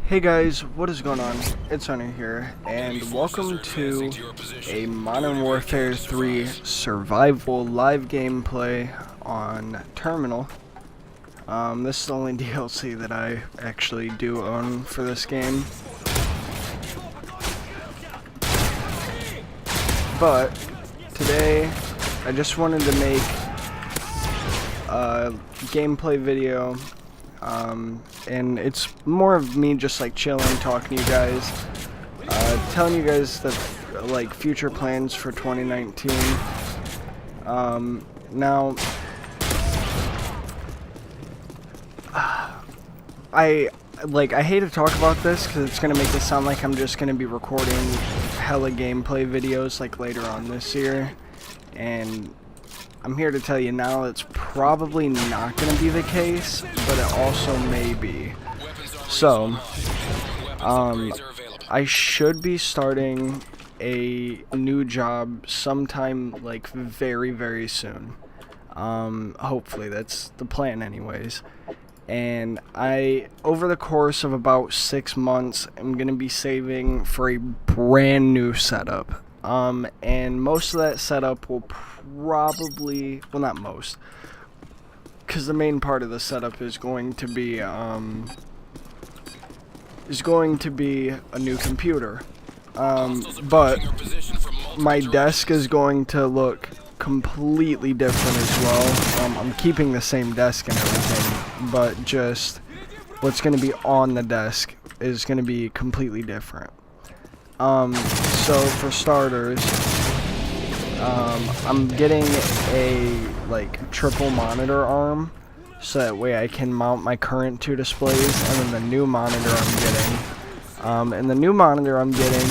Hey guys, what is going on? It's Hunter here, and welcome to a Modern Warfare 3 survival live gameplay on Terminal. This is the only DLC that I actually do own for this game. But today, I just wanted to make a gameplay video. And it's more of me just like chilling, talking to you guys, telling you guys the like future plans for 2019. Now, I hate to talk about this because it's gonna make it sound like I'm just gonna be recording hella gameplay videos like later on this year, and I'm here to tell you now it's probably not going to be the case, but it also may be. So, I should be starting a new job sometime like very, very soon. Hopefully, that's the plan anyways. And over the course of about 6 months, I'm going to be saving for a brand new setup. And most of that setup will probably, well, not most, because the main part of the setup is going to be a new computer. But my desk is going to look completely different as well. I'm keeping the same desk and everything, but just what's going to be on the desk is going to be completely different. So for starters, I'm getting a triple monitor arm, so that way I can mount my current 2 displays, and then the new monitor and the new monitor I'm getting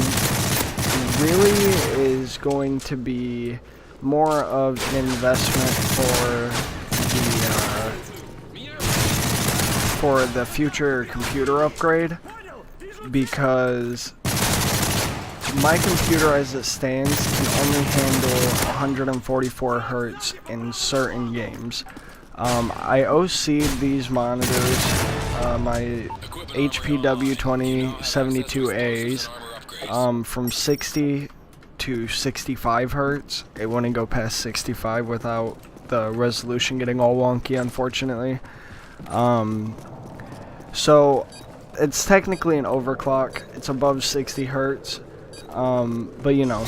really is going to be more of an investment for the future computer upgrade, because my computer as it stands can only handle 144 Hz in certain games. I OC'd these monitors, my MW3 from 60 to 65 Hz. It wouldn't go past 65 without the resolution getting all wonky, unfortunately. So it's technically an overclock. It's above 60 Hz. But you know,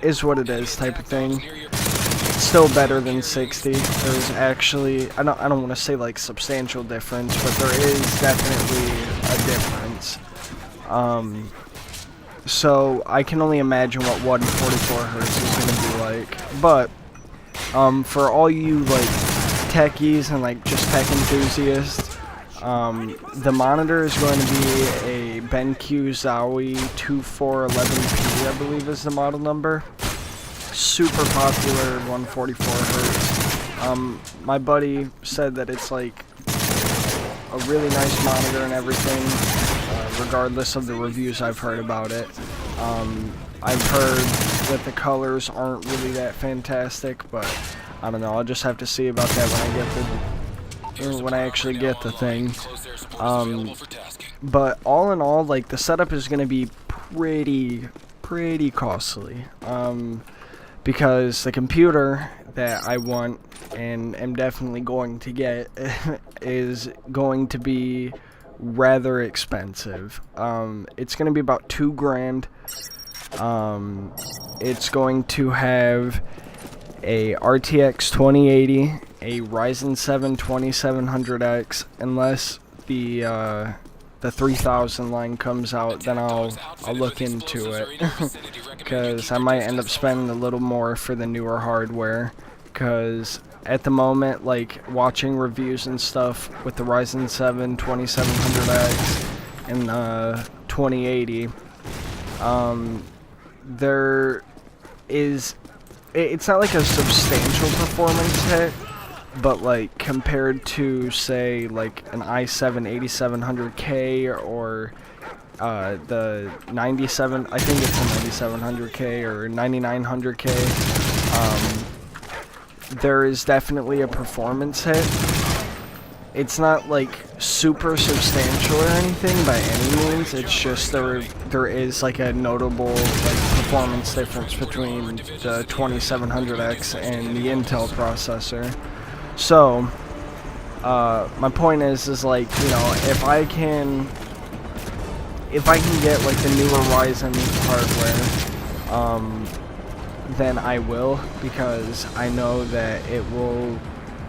is what it is type of thing. It's still better than 60. There's actually, I don't want to say like substantial difference, but there is definitely a difference. So I can only imagine what 144 Hz is going to be like. But for all you like techies and like just tech enthusiasts, the monitor is going to be a BenQ Zowie 2411P, I believe is the model number. Super popular, 144 Hz. My buddy said that it's like a really nice monitor and everything, regardless of the reviews I've heard about it. I've heard that the colors aren't really that fantastic, but I don't know, I'll just have to see about that when I actually get the thing. But all in all, like, the setup is going to be pretty costly. Because the computer that I want and am definitely going to get is going to be rather expensive. It's going to be about $2 grand. It's going to have a RTX 2080, a Ryzen 7 2700X, unless the 3000 line comes out, then I'll look into it, because I might end up spending a little more for the newer hardware, because at the moment, like, watching reviews and stuff with the Ryzen 7 2700X and the 2080, there is, it's not like a substantial performance hit, but like compared to say like an i7 8700K or the 97, I think it's a 9700K or 9900K, there is definitely a performance hit. It's not like super substantial or anything by any means. It's just there is like a notable like performance difference between the 2700X and the Intel processor. So my point is like, you know, if I can get like the newer Ryzen hardware, then I will, because I know that it will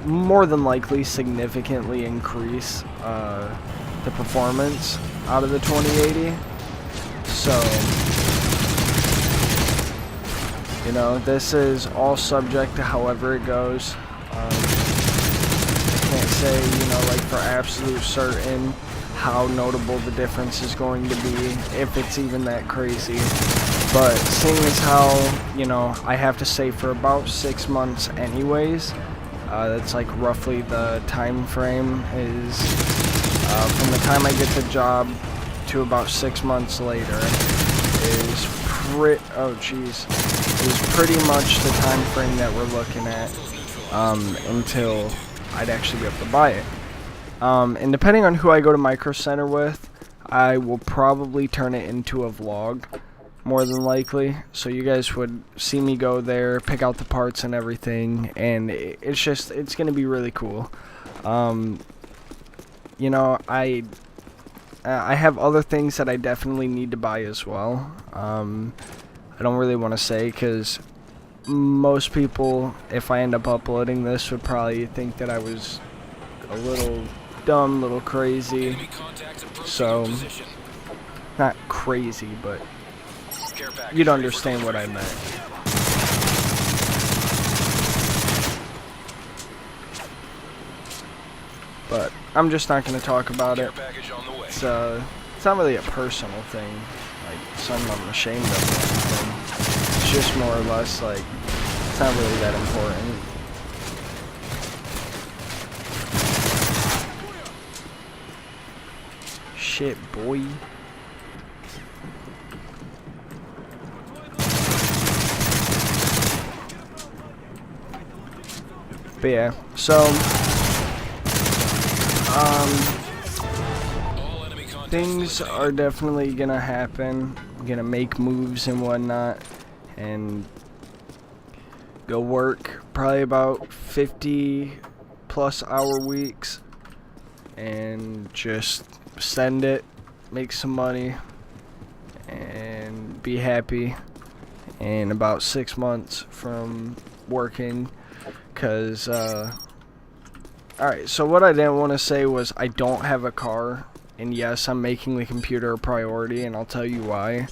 more than likely significantly increase the performance out of the 2080. So, you know, this is all subject to however it goes. I can't say, you know, like for absolute certain how notable the difference is going to be, if it's even that crazy. But seeing as how, you know, I have to save for about 6 months anyways, that's like roughly the time frame is from the time I get the job to about 6 months later is pretty much the time frame that we're looking at until I'd actually be able to buy it. And depending on who I go to Micro Center with, I will probably turn it into a vlog, more than likely. So you guys would see me go there, pick out the parts and everything, and it's gonna be really cool. You know, I have other things that I definitely need to buy as well. I don't really want to say, because most people, if I end up uploading this, would probably think that I was a little dumb, little crazy. So, not crazy, but you'd understand what I meant. But I'm just not going to talk about it. It's not really a personal thing, like something I'm ashamed of or anything. It's just more or less like, it's not really that important. Shit, boy. But yeah, so things are definitely gonna happen. I'm gonna make moves and whatnot, and go work probably about 50+ hour weeks, and just send it, make some money, and be happy in about 6 months from working. Cause alright, so what I didn't want to say was I don't have a car, and yes, I'm making the computer a priority, and I'll tell you why.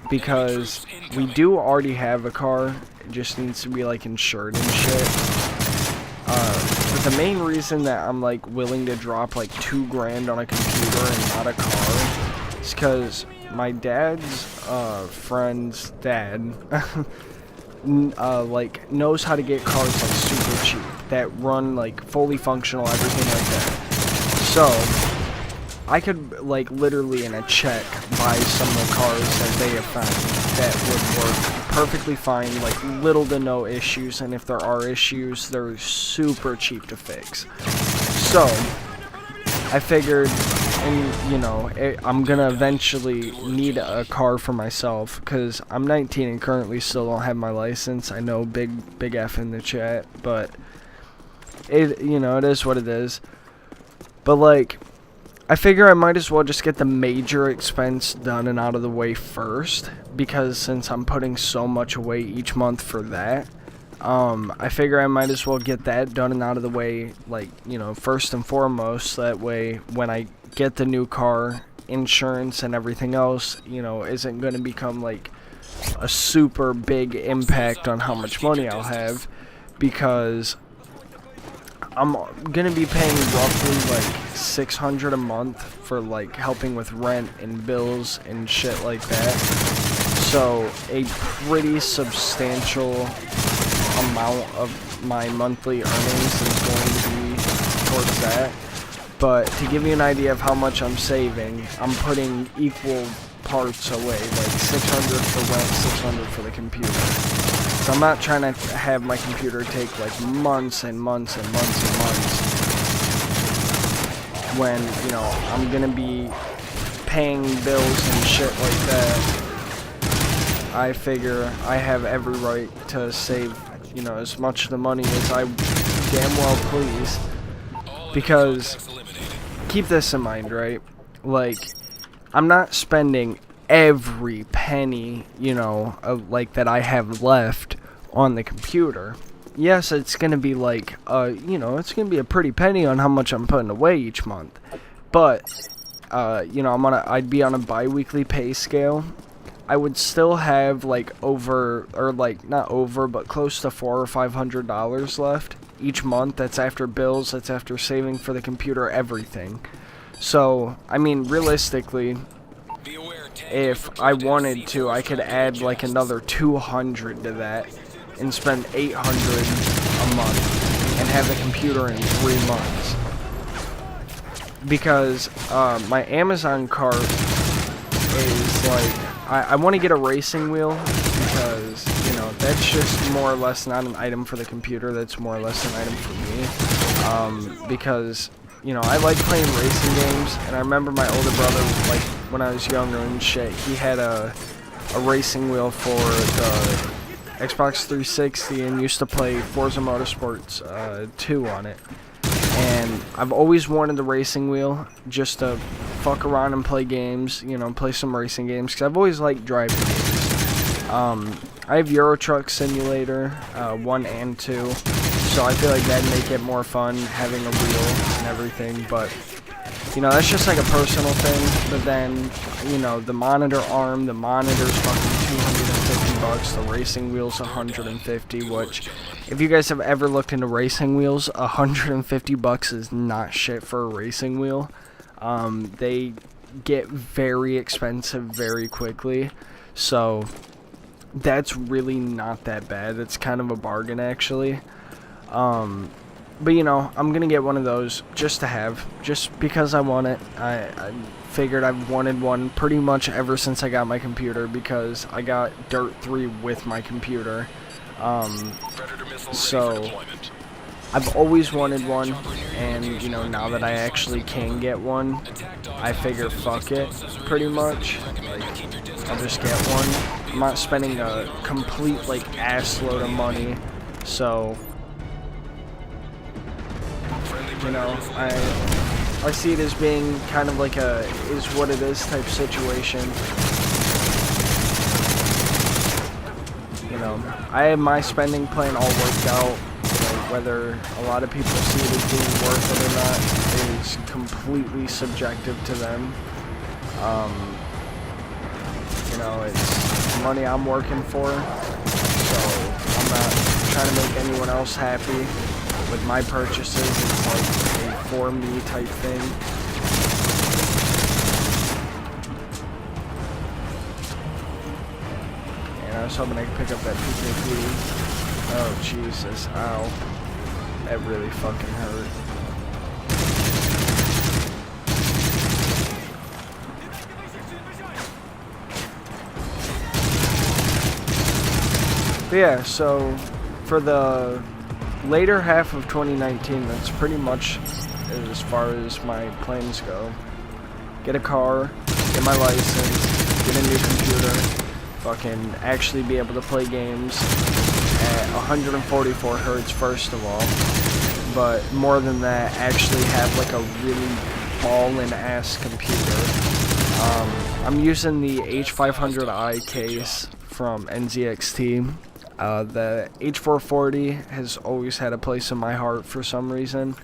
Because we do already have a car, it just needs to be like insured and shit. But the main reason that I'm like willing to drop like $2 grand on a computer and not a car is because my dad's friend's dad like knows how to get cars like super cheap that run like fully functional, everything like that. So I could like literally in a check buy some of the cars that they have found that would work perfectly fine, like little to no issues, and if there are issues, they're super cheap to fix. So I figured, and you know, I'm gonna eventually need a car for myself, because I'm 19 and currently still don't have my license. I know, big F in the chat, but it, you know, it is what it is. But like, I figure I might as well just get the major expense done and out of the way first, because since I'm putting so much away each month for that, I figure I might as well get that done and out of the way, like, you know, first and foremost. That way, when I get the new car, insurance and everything else, you know, isn't going to become like a super big impact on how much money I'll have, because I'm gonna be paying roughly like $600 a month for like helping with rent and bills and shit like that. So a pretty substantial amount of my monthly earnings is going to be towards that. But to give you an idea of how much I'm saving, I'm putting equal parts away, like $600 for rent, $600 for the computer. So I'm not trying to have my computer take like months and months and months and months when, you know, I'm gonna be paying bills and shit like that, I figure I have every right to save, you know, as much of the money as I damn well please. Because, keep this in mind, right? Like, I'm not spending every penny, you know, like that I have left on the computer. Yes, it's gonna be like, you know, it's gonna be a pretty penny on how much I'm putting away each month. But, you know, I'd be on a bi-weekly pay scale. I would still have like over, or like not over, but close to $400 or $500 left each month. That's after bills, that's after saving for the computer, everything. So, I mean, realistically, if I wanted to, I could add like another 200 to that and spend 800 a month and have the computer in 3 months. Because my Amazon cart is like, I want to get a racing wheel because, you know, that's just more or less not an item for the computer, that's more or less an item for me. Because, you know, I like playing racing games, and I remember my older brother, like, when I was younger and shit, he had a racing wheel for the Xbox 360 and used to play Forza Motorsports 2 on it. And I've always wanted the racing wheel just to fuck around and play games, you know, play some racing games, because I've always liked driving games. I have Euro Truck Simulator 1 and 2, so I feel like that'd make it more fun having a wheel and everything, but, you know, that's just like a personal thing. But then, you know, the monitor arm, the monitor's fucking $250, the racing wheel's $150, which, if you guys have ever looked into racing wheels, $150 is not shit for a racing wheel. They get very expensive very quickly, so that's really not that bad. It's kind of a bargain, actually. But, you know, I'm gonna get one of those just to have, just because I want it. I figured I've wanted one pretty much ever since I got my computer, because I got Dirt 3 with my computer. So I've always wanted one, and, you know, now that I actually can get one, I figure fuck it, pretty much. Like, I'll just get one. I'm not spending a complete, like, ass load of money, so, you know, I see it as being kind of like a is what it is type situation. You know, I have my spending plan all worked out. You know, whether a lot of people see it as being worth it or not is completely subjective to them. You know, it's money I'm working for, so I'm not trying to make anyone else happy with my purchases. It's like a for me type thing. And I was hoping I could pick up that PKP. Oh Jesus, ow. That really fucking hurt. But yeah, so for the later half of 2019, that's pretty much as far as my plans go. Get a car, get my license, get a new computer, fucking actually be able to play games at 144 hertz first of all, but more than that, actually have like a really ballin' ass computer. I'm using the H500i case from NZXT. The H440 has always had a place in my heart for some reason.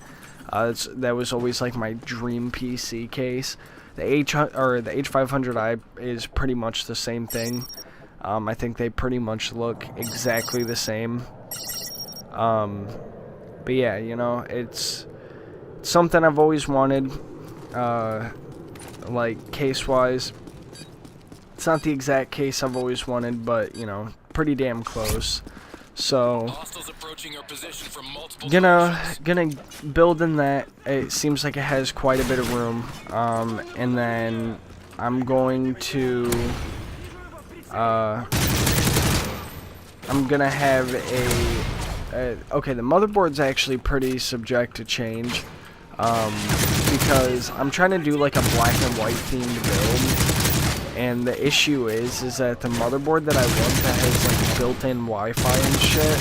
That was always like my dream PC case. The H500i is pretty much the same thing. I think they pretty much look exactly the same. But yeah, you know, it's something I've always wanted. Like case-wise, it's not the exact case I've always wanted, but you know, pretty damn close. So gonna build in that. It seems like it has quite a bit of room. And then I'm going to I'm gonna have okay, the motherboard's actually pretty subject to change, because I'm trying to do like a black and white themed build, and the issue is that the motherboard that I want that has like built-in Wi-Fi and shit,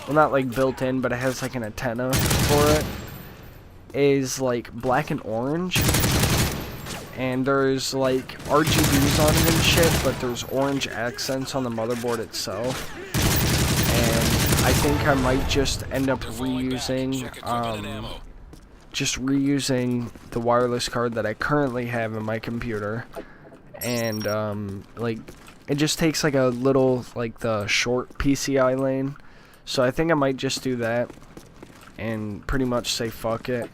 well, not like built-in, but it has like an antenna for it, is like black and orange, and there's like RGBs on it and shit, but there's orange accents on the motherboard itself, and I think I might just end up reusing the wireless card that I currently have in my computer, and like it just takes like a little, like the short PCI lane, so I think I might just do that and pretty much say fuck it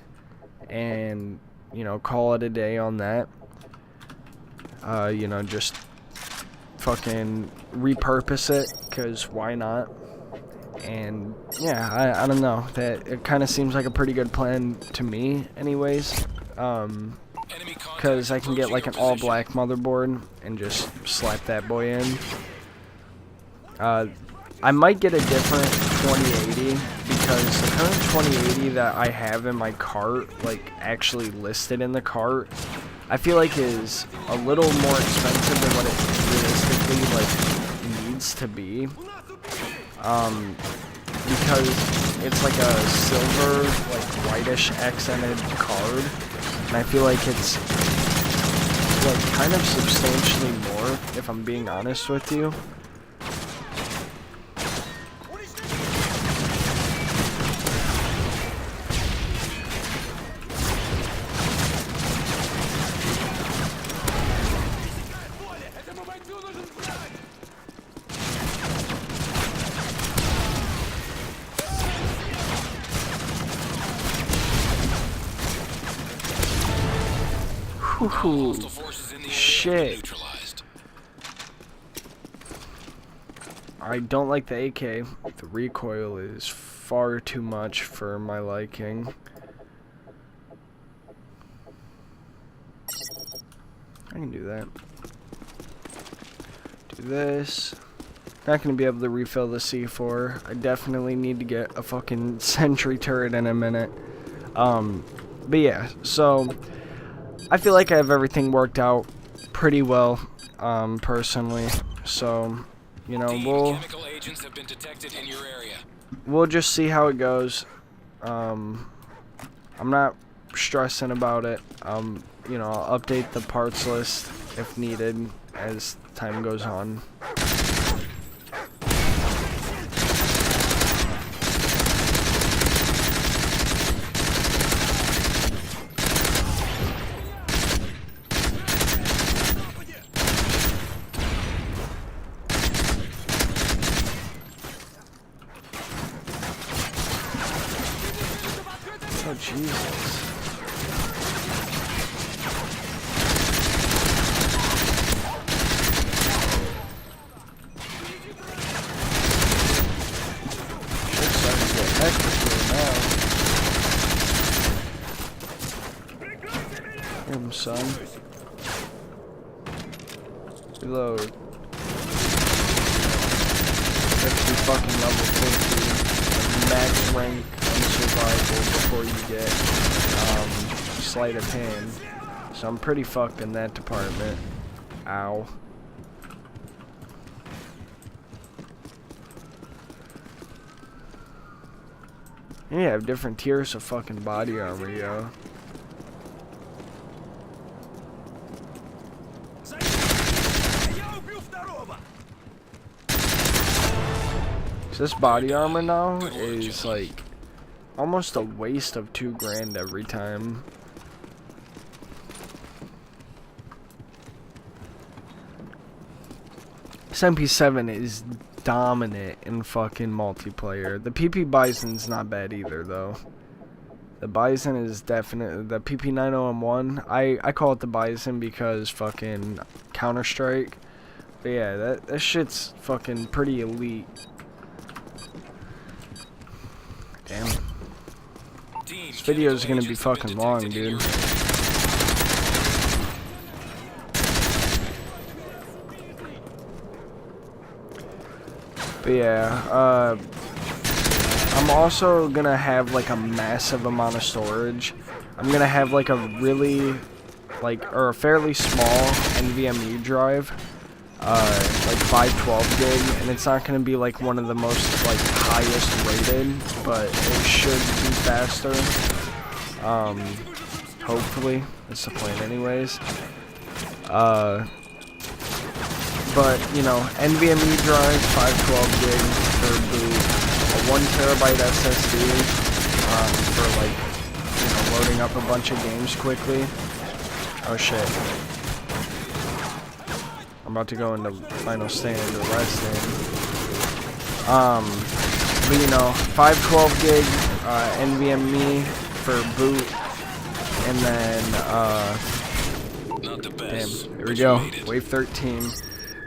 and, you know, call it a day on that. You know, just fucking repurpose it, because why not? And yeah, I don't know, that it kind of seems like a pretty good plan to me anyways, because I can get like an all black motherboard and just slap that boy in. I might get a different 2080, because the current 2080 that I have in my cart, like actually listed in the cart, I feel like is a little more expensive than what it realistically like needs to be. Because it's like a silver, like whitish accented card, and I feel like it's like kind of substantially more, if I'm being honest with you. Ooh, shit. I don't like the AK. The recoil is far too much for my liking. I can do that. Do this. Not gonna be able to refill the C4. I definitely need to get a fucking sentry turret in a minute. But yeah, so I feel like I have everything worked out pretty well, personally. So, you know, we'll just see how it goes. I'm not stressing about it. You know, I'll update the parts list if needed as time goes on. Oh, Jesus. Shit's starting to get hectic here now. Hear him, son. Reload. Let's be fucking level 50. Max rank survival before you get sleight of hand, so I'm pretty fucked in that department. Ow. Yeah, I have different tiers of fucking body armor, yo. So this body armor now is like almost a waste of $2 grand every time. This MP7 is dominant in fucking multiplayer. The PP Bison's not bad either, though. The Bison is definitely the PP90M1. I call it the Bison because fucking Counter-Strike. But yeah, that shit's fucking pretty elite. Damn. This video is gonna be fucking long, dude. But yeah, I'm also gonna have like a massive amount of storage. I'm gonna have like a really, or a fairly small NVMe drive, like 512 gig, and it's not gonna be like one of the most like highest rated, but it should be faster. Hopefully, that's the plan anyways. But, you know, NVMe drive, 512 gig for boot, a 1TB SSD, for like, you know, loading up a bunch of games quickly. Oh shit. I'm about to go into final stand or last stand. But you know, 512 gig, NVMe for boot, and then, damn, here we go, Wave 13.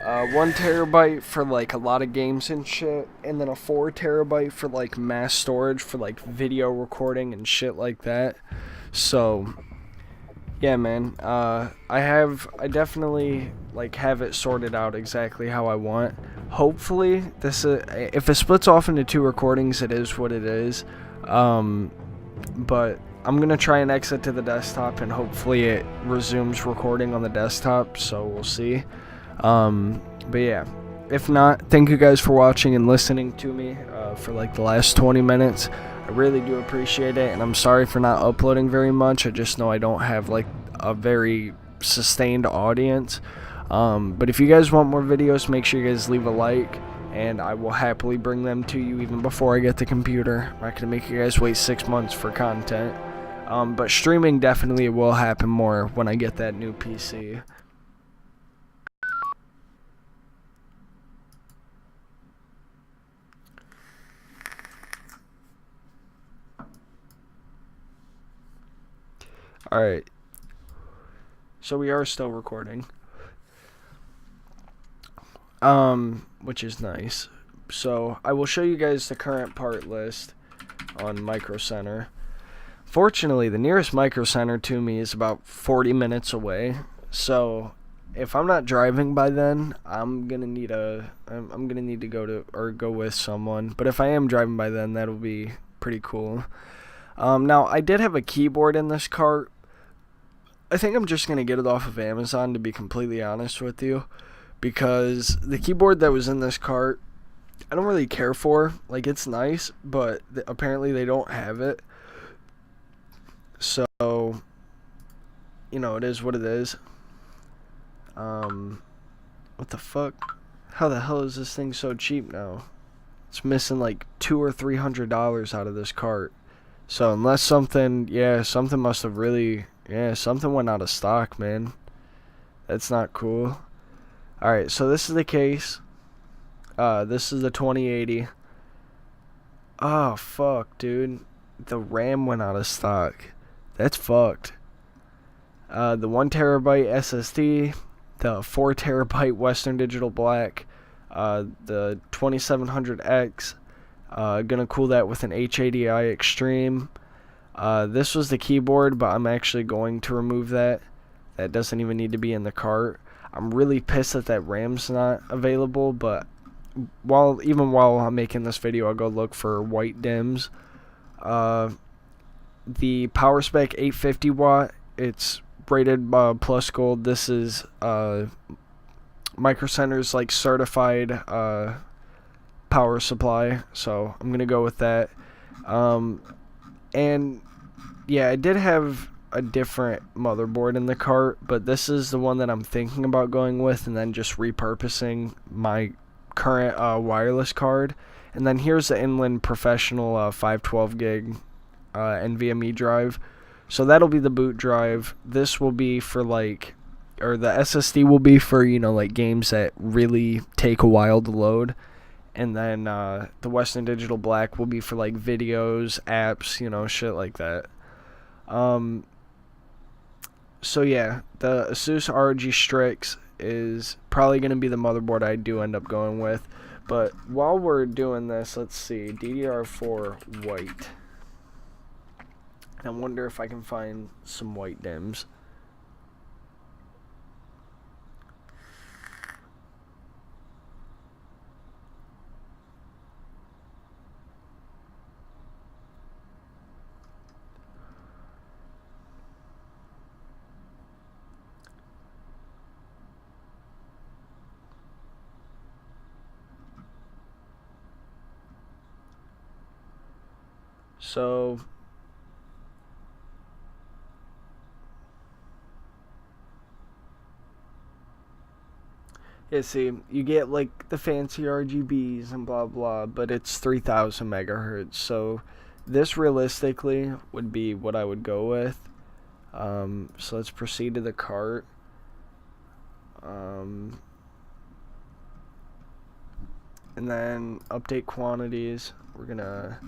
1TB for like a lot of games and shit, and then a 4TB for like mass storage for like video recording and shit like that. So yeah, man, I definitely like have it sorted out exactly how I want. Hopefully this if it splits off into 2 recordings, it is what it is. But I'm gonna try and exit to the desktop, and hopefully it resumes recording on the desktop, so we'll see. But yeah, if not, thank you guys for watching and listening to me for like the last 20 minutes. I really do appreciate it, and I'm sorry for not uploading very much. I just know I don't have like a very sustained audience. But if you guys want more videos, make sure you guys leave a like, and I will happily bring them to you even before I get the computer. I'm not gonna make you guys wait 6 months for content. But streaming definitely will happen more when I get that new PC. Alright, so we are still recording, which is nice. So I will show you guys the current part list on Micro Center. Fortunately, the nearest Micro Center to me is about 40 minutes away, so if I'm not driving by then, I'm gonna need to go with someone. But if I am driving by then, that'll be pretty cool. Now I did have a keyboard in this cart. I think I'm just going to get it off of Amazon, to be completely honest with you, because the keyboard that was in this cart, I don't really care for. Like, it's nice, but apparently they don't have it. So, you know, it is what it is. What the fuck? How the hell is this thing so cheap now? It's missing like $200 or $300 out of this cart. So unless something must have really... Yeah, something went out of stock, man. That's not cool. Alright, so this is the case. This is the 2080. Oh, fuck, dude. The RAM went out of stock. That's fucked. The 1TB SSD. The 4TB Western Digital Black. The 2700X. Gonna cool that with an HADI Extreme. This was the keyboard, but I'm actually going to remove that. That doesn't even need to be in the cart. I'm really pissed that RAM's not available, but even while I'm making this video, I'll go look for white DIMMs. The power spec 850 watt, it's rated plus gold. This is Micro Center's like certified power supply, so I'm gonna go with that. And yeah, I did have a different motherboard in the cart, but this is the one that I'm thinking about going with, and then just repurposing my current wireless card. And then here's the Inland Professional 512 gig NVMe drive. So that'll be the boot drive. This will be for the SSD will be for, you know, like games that really take a while to load. And then the Western Digital Black will be for like videos, apps, you know, shit like that. So yeah, the Asus ROG Strix is probably going to be the motherboard I do end up going with. But while we're doing this, let's see, DDR4 white. I wonder if I can find some white DIMMs. So yeah, see, you get like the fancy RGBs and blah blah, but it's 3000 megahertz. So this realistically would be what I would go with. So let's proceed to the cart. And then update quantities. We're gonna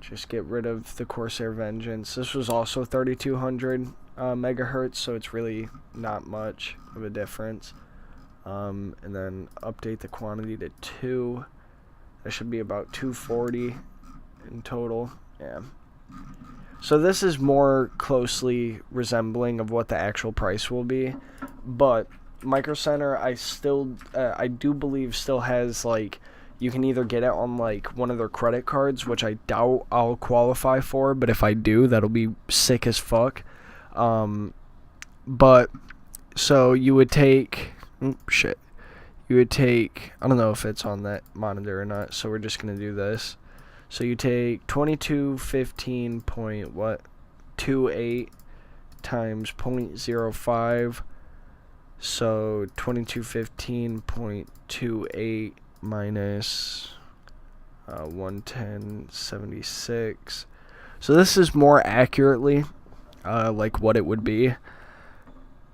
just get rid of the Corsair Vengeance. This was also 3200 megahertz, so it's really not much of a difference. And then update the quantity to 2. That should be about 240 in total. Yeah. So this is more closely resembling of what the actual price will be, but Micro Center, I do believe still has, like, you can either get it on like one of their credit cards, which I doubt I'll qualify for, but if I do, that'll be sick as fuck. But so you would take you would take, I don't know if it's on that monitor or not, so we're just gonna do this. So you take 2215.28 times 0.05. So 2215.28 minus 110.76. So this is more accurately like what it would be.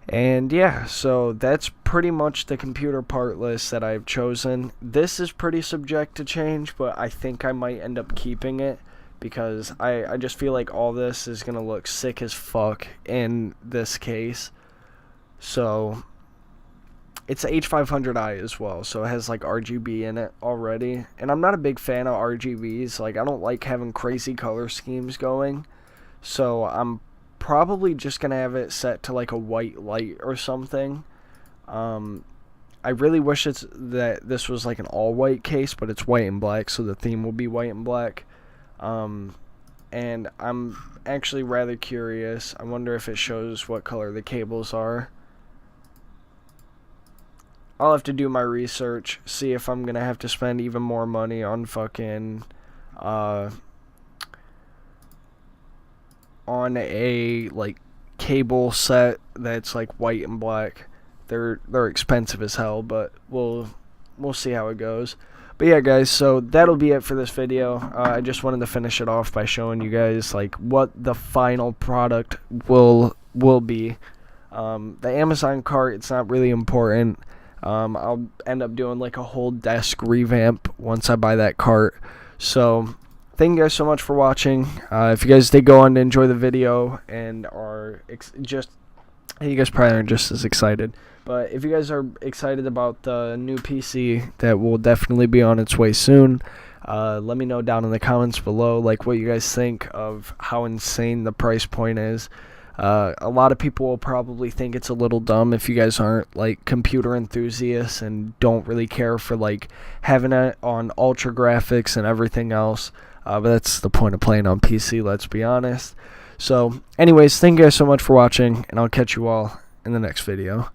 And yeah, so that's pretty much the computer part list that I've chosen. This is pretty subject to change, but I think I might end up keeping it because I just feel like all this is going to look sick as fuck in this case. So it's H500i as well, so it has like RGB in it already. And I'm not a big fan of RGBs. Like, I don't like having crazy color schemes going. So I'm probably just gonna have it set to like a white light or something. I really wish that this was like an all white case, but it's white and black, so the theme will be white and black. And I'm actually rather curious. I wonder if it shows what color the cables are. I'll have to do my research, see if I'm gonna have to spend even more money on fucking on a like cable set that's like white and black. They're expensive as hell, but we'll see how it goes. But yeah, guys, so that'll be it for this video. I just wanted to finish it off by showing you guys like what the final product will be. The Amazon cart, it's not really important. I'll end up doing like a whole desk revamp once I buy that cart. So thank you guys so much for watching. If you guys did go on to enjoy the video and are you guys probably aren't just as excited, but if you guys are excited about the new PC that will definitely be on its way soon, let me know down in the comments below like what you guys think of how insane the price point is. A lot of people will probably think it's a little dumb if you guys aren't like computer enthusiasts and don't really care for like having it on ultra graphics and everything else. But that's the point of playing on PC, let's be honest. So anyways, thank you guys so much for watching, and I'll catch you all in the next video.